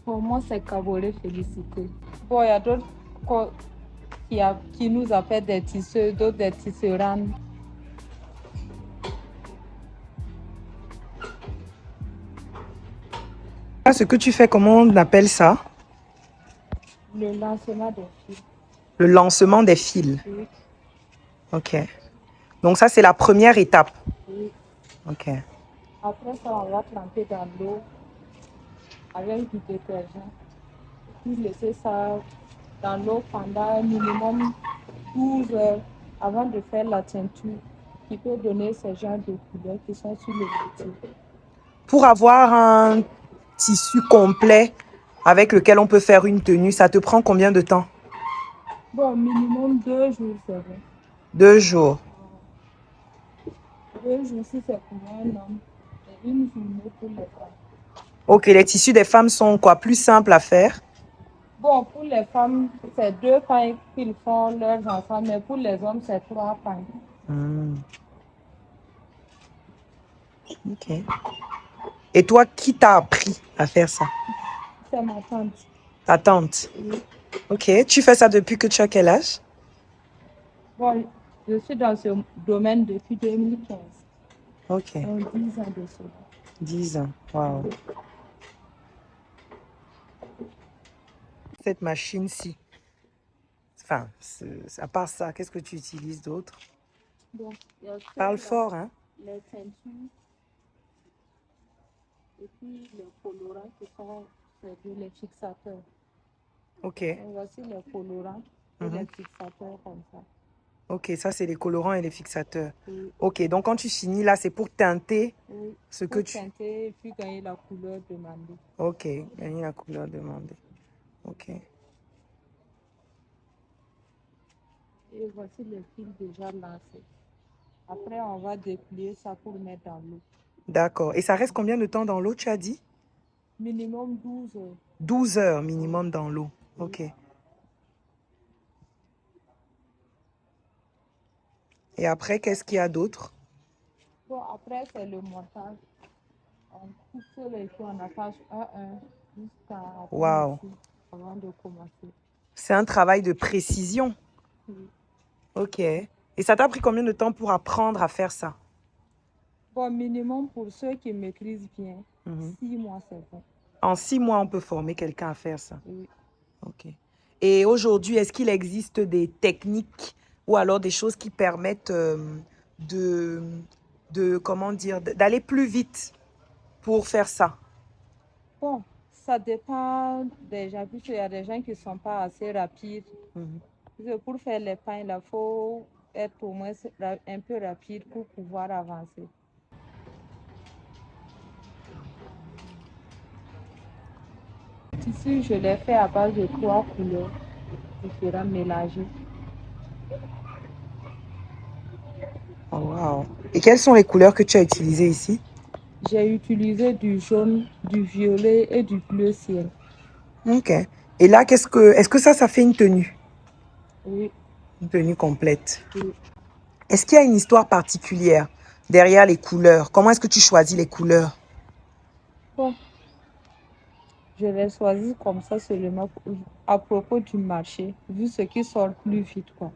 Pour moi, c'est Kaboré Félicité. Bon, il y a d'autres qui nous appellent des tisseurs, d'autres des tisserandes. Ce que tu fais, comment on appelle ça? Le lancement des fils. Le lancement des fils. Oui. Ok. Donc ça, c'est la première étape. Oui. Ok. Après ça, on va tremper dans l'eau avec du détergent. Puis laisser ça dans l'eau pendant un minimum 12 heures avant de faire la teinture qui peut donner ce genre de couleurs qui sont sur le vêtement. Pour avoir un tissu complet avec lequel on peut faire une tenue, ça te prend combien de temps? Bon, minimum 2 jours, c'est vrai. 2 jours. 2 jours si c'est pour un homme et une journée pour les femmes. Ok, les tissus des femmes sont quoi? Plus simples à faire? Bon, pour les femmes, c'est 2 pains qu'ils font leurs enfants, mais pour les hommes, c'est 3 pains. Ok. Et toi, qui t'a appris à faire ça? C'est ma tante. Ta tante? Oui. Ok. Tu fais ça depuis que tu as quel âge? Bon, je suis dans ce domaine depuis 2015. Ok. Donc 10 ans de cela. 10 ans. Wow. Cette machine-ci. Enfin, à part ça, qu'est-ce que tu utilises d'autre? Bon, il y a Parle fort, hein? les ceintures et puis les colorants qui sont les fixateurs. Ok. Donc, voici les colorants et les fixateurs comme ça. Ok, ça, c'est les colorants et les fixateurs. Oui. Ok, donc quand tu finis là, c'est pour teinter Oui. ce Pour que tu... teinter et puis gagner la couleur demandée. Ok, gagner la couleur demandée. Ok. Et voici les fils déjà lancés. Après, on va déplier ça pour mettre dans l'eau. D'accord. Et ça reste combien de temps dans l'eau, tu as dit? Minimum 12 heures. 12 heures minimum dans l'eau. Ok. Et après, qu'est-ce qu'il y a d'autre? Bon, après, c'est le montage. On coupe les choses, on attache un jusqu'à atteindre Waouh. ici avant de commencer. C'est un travail de précision. Oui. Ok. Et ça t'a pris combien de temps pour apprendre à faire ça? Bon, minimum pour ceux qui maîtrisent bien, 6 mois, c'est bon. En 6 mois, on peut former quelqu'un à faire ça. Oui. Ok. Et aujourd'hui, est-ce qu'il existe des techniques ou alors des choses qui permettent de, comment dire, d'aller plus vite pour faire ça? Bon, ça dépend des gens, puisqu'il y a des gens qui ne sont pas assez rapides. Parce que pour faire les pains, il faut être au moins un peu rapide pour pouvoir avancer. Ici, je l'ai fait à base de 3 couleurs différentes mélangées. Oh, wow. Et quelles sont les couleurs que tu as utilisées ici? J'ai utilisé du jaune, du violet et du bleu ciel. Ok. Et là, est-ce que ça fait une tenue? Oui, Une tenue complète. oui. Est-ce qu'il y a une histoire particulière derrière les couleurs? Comment est-ce que tu choisis les couleurs? Bon, je l'ai choisi comme ça seulement à propos du marché, vu ce qui sort plus vite, quoi.